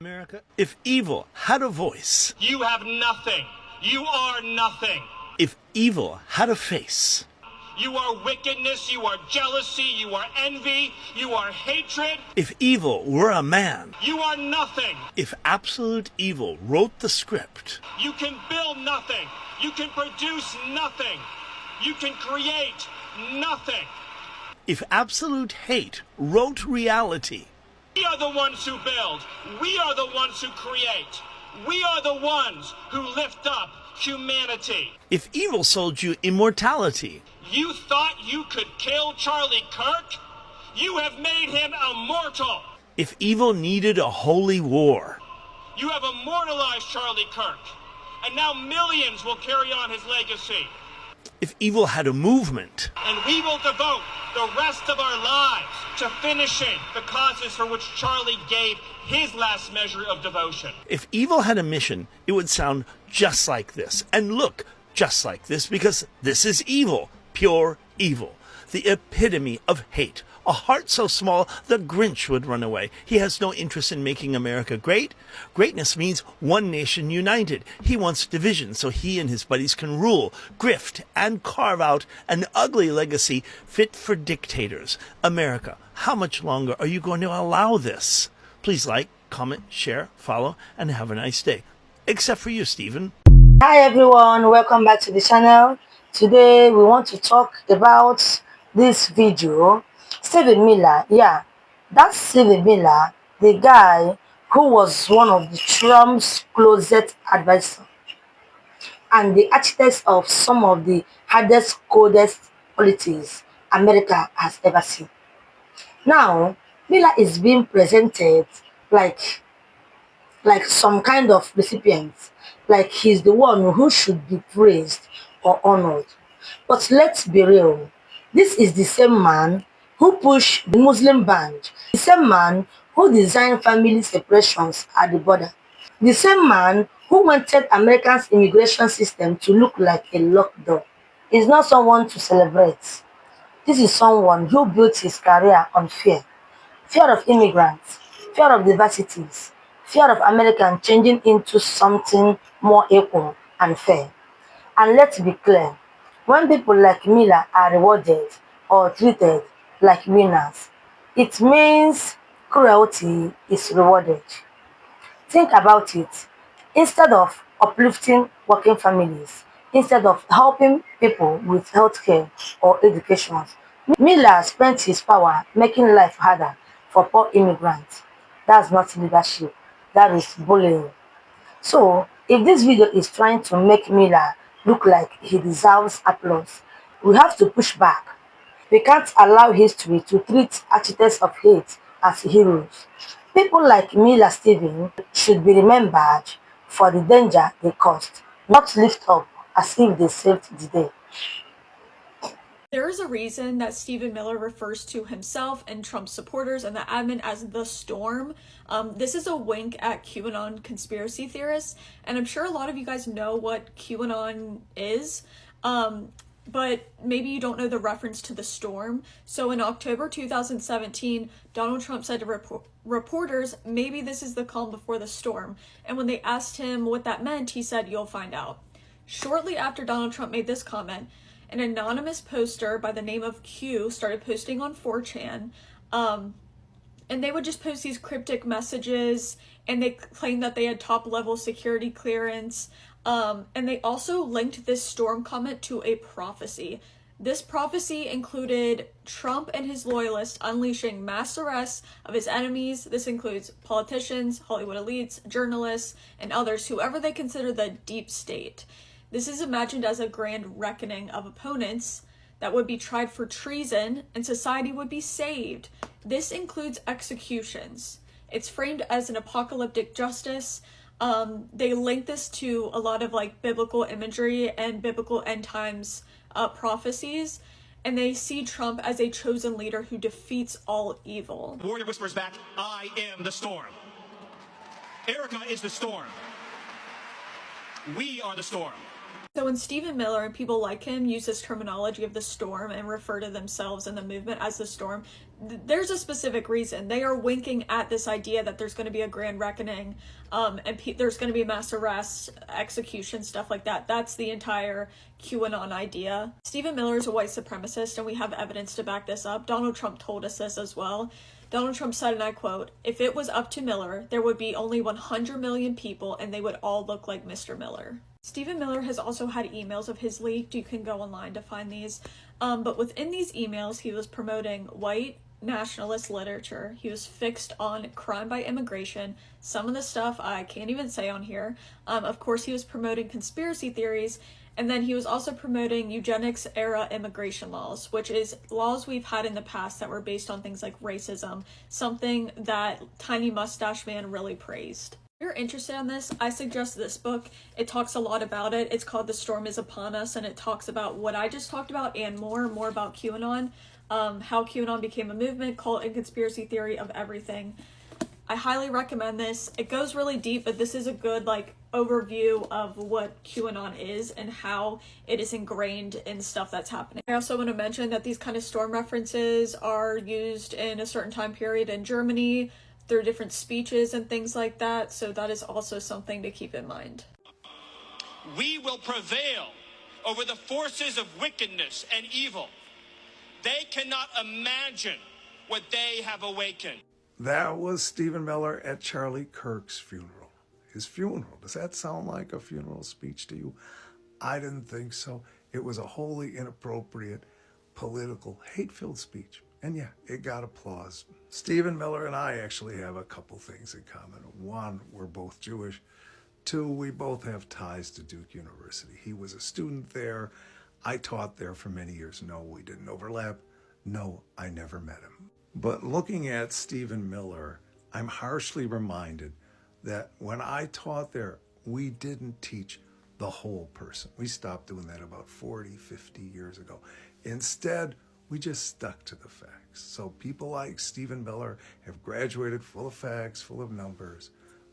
America, if evil had a voice, you have nothing. You are nothing. if evil had a face, You are wickedness, you are jealousy, you are envy, you are hatred. if evil were a man, You are nothing. if absolute evil wrote the script, You can build nothing. You can produce nothing. You can create nothing. if absolute hate wrote reality, We are the ones who build. We are the ones who create. We are the ones who lift up humanity. if evil sold you immortality, You thought you could kill Charlie Kirk? You have made him immortal. if evil needed a holy war, You have immortalized Charlie Kirk. And now millions will carry on his legacy. if evil had a movement, And we will devote the rest of our lives to finishing the causes for which Charlie gave his last measure of devotion. if evil had a mission, it would sound just like this and look just like this, because this is evil, pure evil, the epitome of hate. A heart so small the Grinch would run away. He has no interest in making America great. Greatness means one nation united. He wants division so he and his buddies can rule, grift, and carve out an ugly legacy fit for dictators. America, how much longer are you going to allow this? Please like, comment, share, follow, and have a nice day. Except for you, Stephen. Hi everyone, welcome back to the channel. Today we want to talk about this video. Stephen Miller, that's Stephen Miller, the guy who was one of the Trump's closest advisors and the architect of some of the hardest, coldest politics America has ever seen. Now, Miller is being presented like some kind of recipient, like he's the one who should be praised or honored. But let's be real, this is the same man who pushed the Muslim ban, the same man who designed family separations at the border, the same man who wanted America's immigration system to look like a locked door. Is not someone to celebrate. This is someone who built his career on fear. Fear of immigrants, fear of diversities, fear of American changing into something more equal and fair. And let's be clear, when people like Miller are rewarded or treated like winners, it means cruelty is rewarded. Think about it. Instead of uplifting working families, instead of helping people with healthcare or education, Miller spent his power making life harder for poor immigrants. That's not leadership, that is bullying. So, if this video is trying to make Miller look like he deserves applause, we have to push back. We can't allow history to treat architects of hate as heroes. People like Miller Stephen should be remembered for the danger they caused, not lift up as if they saved the day. There is a reason that Stephen Miller refers to himself and Trump supporters and the admin as the Storm. This is a wink at QAnon conspiracy theorists, and I'm sure a lot of you guys know what QAnon is, but maybe you don't know the reference to the Storm. So in October 2017, Donald Trump said to reporters, maybe this is the calm before the storm. And when they asked him what that meant, he said, you'll find out. Shortly after Donald Trump made this comment, an anonymous poster by the name of Q started posting on 4chan, and they would just post these cryptic messages, and they claimed that they had top-level security clearance, and they also linked this Storm comment to a prophecy. This prophecy included Trump and his loyalists unleashing mass arrests of his enemies. This includes politicians, Hollywood elites, journalists, and others, whoever they consider the deep state. This is imagined as a grand reckoning of opponents that would be tried for treason, and society would be saved. This includes executions. It's framed as an apocalyptic justice. They link this to a lot of biblical imagery and biblical end times prophecies, and they see Trump as a chosen leader who defeats all evil. Warrior whispers back, I am the storm. Erica is the storm. We are the storm. So when Stephen Miller and people like him use this terminology of the storm and refer to themselves and the movement as the storm, there's a specific reason. They are winking at this idea that there's going to be a grand reckoning, and there's going to be mass arrests, execution, stuff like that. That's the entire QAnon idea. Stephen Miller is a white supremacist, and we have evidence to back this up. Donald Trump told us this as well. Donald Trump said, and I quote, "If it was up to Miller, there would be only 100 million people and they would all look like Mr. Miller." Stephen Miller has also had emails of his leaked. You can go online to find these. But within these emails, he was promoting white nationalist literature. He was fixed on crime by immigration. Some of the stuff I can't even say on here. Of course, he was promoting conspiracy theories. And then he was also promoting eugenics era immigration laws, which is laws we've had in the past that were based on things like racism, something that Tiny Mustache Man really praised. If you're interested in this, I suggest this book. It talks a lot about it. It's called The Storm is Upon Us, and it talks about what I just talked about and more about QAnon, how QAnon became a movement, cult, and conspiracy theory of everything. I highly recommend this. It goes really deep, but this is a good overview of what QAnon is and how it is ingrained in stuff that's happening. I also want to mention that these kind of storm references are used in a certain time period in Germany through different speeches and things like that, so that is also something to keep in mind. We will prevail over the forces of wickedness and evil. They cannot imagine what they have awakened. That was Stephen Miller at Charlie Kirk's funeral. His funeral. Does that sound like a funeral speech to you? I didn't think so. It was a wholly inappropriate, political, hate-filled speech. And yeah, it got applause. Stephen Miller and I actually have a couple things in common. One, we're both Jewish. Two, we both have ties to Duke University. He was a student there. I taught there for many years. No, we didn't overlap. No, I never met him. But looking at Stephen Miller, I'm harshly reminded that when I taught there, we didn't teach the whole person. We stopped doing that about 40, 50 years ago. Instead, we just stuck to the facts. So people like Stephen Miller have graduated full of facts, full of numbers,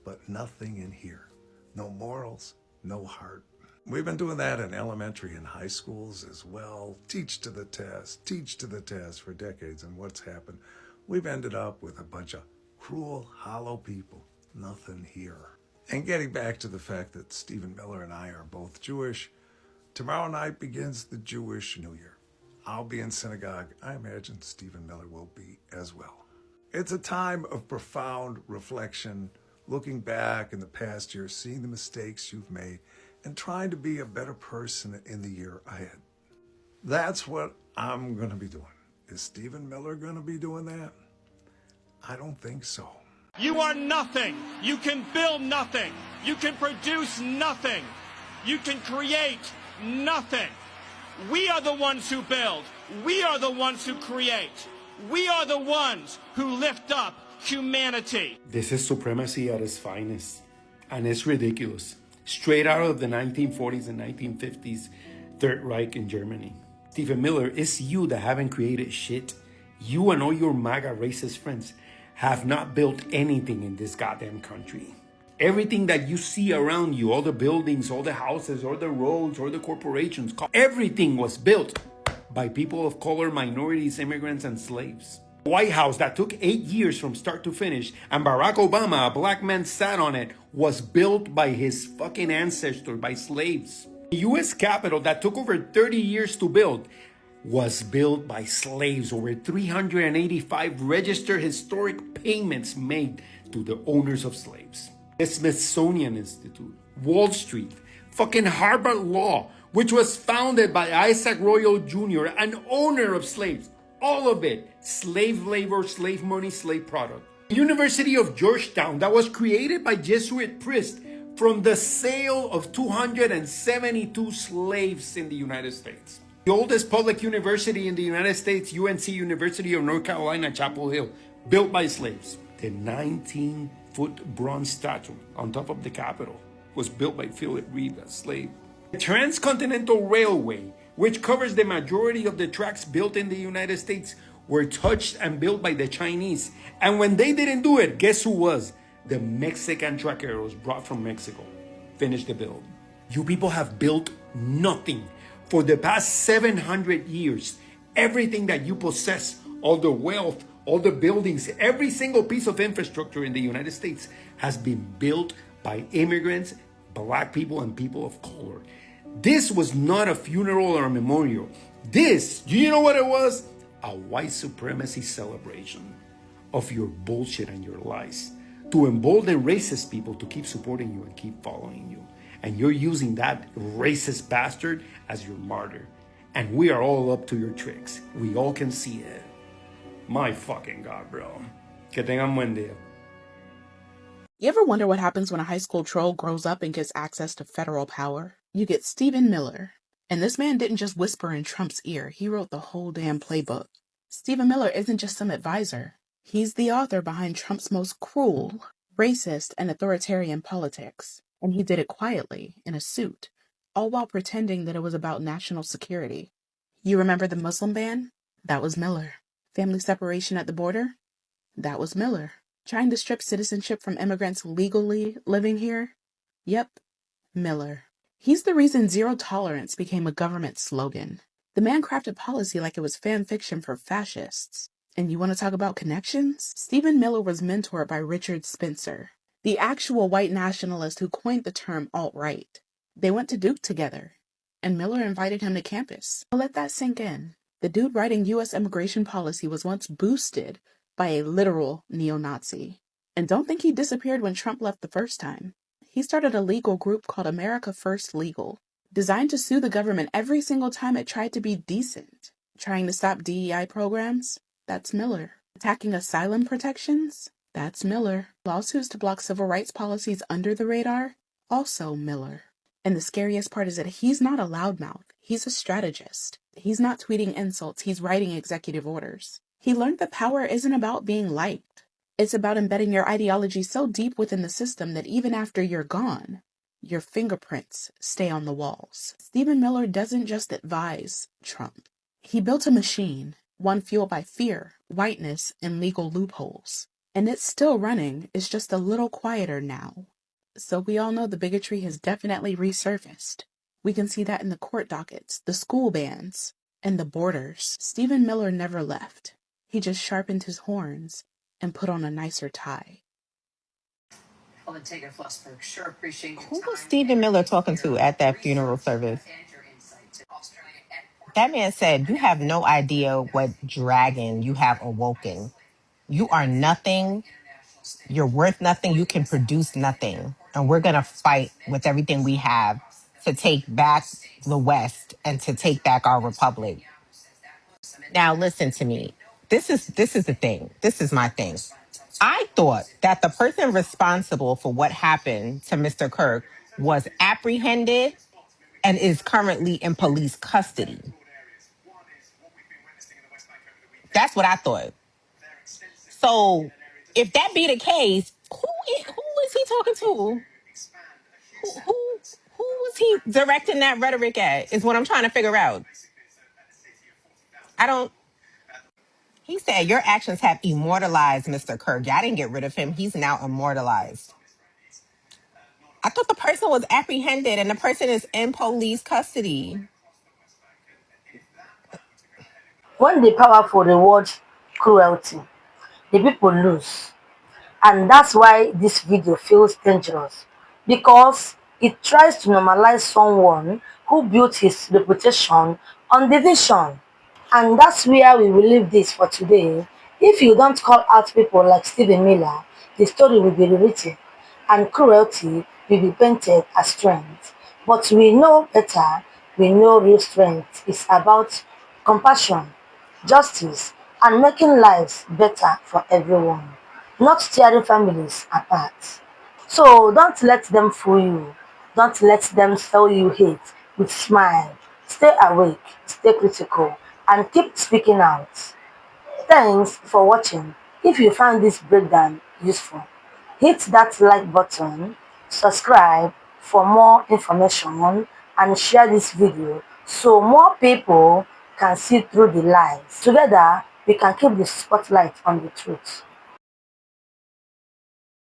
but nothing in here. No morals, no heart. We've been doing that in elementary and high schools as well. Teach to the test for decades. And what's happened? We've ended up with a bunch of cruel, hollow people. Nothing here. And getting back to the fact that Stephen Miller and I are both Jewish, tomorrow night begins the Jewish New Year. I'll be in synagogue. I imagine Stephen Miller will be as well. It's a time of profound reflection, looking back in the past year, seeing the mistakes you've made, and trying to be a better person in the year ahead. That's what I'm going to be doing. Is Stephen Miller going to be doing that? I don't think so. You are nothing. You can build nothing. You can produce nothing. You can create nothing. We are the ones who build. We are the ones who create. We are the ones who lift up humanity. This is supremacy at its finest, and it's ridiculous. Straight out of the 1940s and 1950s Third Reich in Germany. Stephen Miller, it's you that haven't created shit. You and all your MAGA racist friends have not built anything in this goddamn country. Everything that you see around you, all the buildings, all the houses, all the roads, all the corporations, everything was built by people of color, minorities, immigrants, and slaves. White House that took 8 years from start to finish, and Barack Obama, a black man, sat on it, was built by his fucking ancestors, by slaves. The U.S. Capitol that took over 30 years to build was built by slaves. Over 385 registered historic payments made to the owners of slaves. The Smithsonian Institute, Wall Street, fucking Harvard Law, which was founded by Isaac Royal Jr., an owner of slaves. All of it, slave labor, slave money, slave product. The University of Georgetown that was created by Jesuit priests from the sale of 272 slaves in the United States. The oldest public university in the United States, UNC, University of North Carolina, Chapel Hill, built by slaves. The 19-foot bronze statue on top of the Capitol was built by Philip Reed, a slave. The Transcontinental Railway, which covers the majority of the tracks built in the United States, were touched and built by the Chinese. And when they didn't do it, guess who was? The Mexican truckeros brought from Mexico. Finished the build. You people have built nothing. For the past 700 years, everything that you possess, all the wealth, all the buildings, every single piece of infrastructure in the United States has been built by immigrants, black people, and people of color. This was not a funeral or a memorial. This, do you know what it was? A white supremacy celebration of your bullshit and your lies to embolden racist people to keep supporting you and keep following you. And you're using that racist bastard as your martyr. And we are all up to your tricks. We all can see it. My fucking God, bro. Que tengan buen día. You ever wonder what happens when a high school troll grows up and gets access to federal power? You get Stephen Miller. And this man didn't just whisper in Trump's ear, he wrote the whole damn playbook. Stephen Miller isn't just some advisor. He's the author behind Trump's most cruel, racist, and authoritarian politics. And he did it quietly, in a suit, all while pretending that it was about national security. You remember the Muslim ban? That was Miller. Family separation at the border? That was Miller. Trying to strip citizenship from immigrants legally living here? Yep, Miller. He's the reason zero tolerance became a government slogan. The man crafted policy like it was fan fiction for fascists. And you want to talk about connections? Stephen Miller was mentored by Richard Spencer, the actual white nationalist who coined the term alt-right. They went to Duke together, and Miller invited him to campus. Let that sink in. The dude writing U.S. immigration policy was once boosted by a literal neo-Nazi. And don't think he disappeared when Trump left the first time. He started a legal group called America First Legal, designed to sue the government every single time it tried to be decent. Trying to stop DEI programs? That's Miller. Attacking asylum protections? That's Miller. Lawsuits to block civil rights policies under the radar? Also Miller. And the scariest part is that he's not a loudmouth. He's a strategist. He's not tweeting insults. He's writing executive orders. He learned that power isn't about being liked. It's about embedding your ideology so deep within the system that even after you're gone, your fingerprints stay on the walls. Stephen Miller doesn't just advise Trump. He built a machine, one fueled by fear, whiteness, and legal loopholes. And it's still running. It's just a little quieter now. So we all know the bigotry has definitely resurfaced. We can see that in the court dockets, the school bans, and the borders. Stephen Miller never left. He just sharpened his horns and put on a nicer tie. Who was Stephen Miller talking to at that funeral service? That man said, "You have no idea what dragon you have awoken. You are nothing. You're worth nothing. You can produce nothing. And we're going to fight with everything we have to take back the West and to take back our republic." Now, listen to me. This is the thing. This is my thing. I thought that the person responsible for what happened to Mr. Kirk was apprehended and is currently in police custody. That's what I thought. So, if that be the case, who is he talking to? Who was he directing that rhetoric at? Is what I'm trying to figure out. I don't. He said your actions have immortalized Mr. Kirk. Y'all didn't get rid of him. He's now immortalized. I thought the person was apprehended and the person is in police custody. When the powerful reward cruelty, the people lose. And that's why this video feels dangerous, because it tries to normalize someone who built his reputation on division. And that's where we will leave this for today. If you don't call out people like Stephen Miller, the story will be rewritten and cruelty will be painted as strength. But we know better. We know real strength is about compassion, justice, and making lives better for everyone, not tearing families apart. So don't let them fool you. Don't let them sell you hate with smile. Stay awake, stay critical, and keep speaking out. Thanks for watching. If you found this breakdown useful, hit that like button, subscribe for more information, and share this video so more people can see through the lies. Together, we can keep the spotlight on the truth.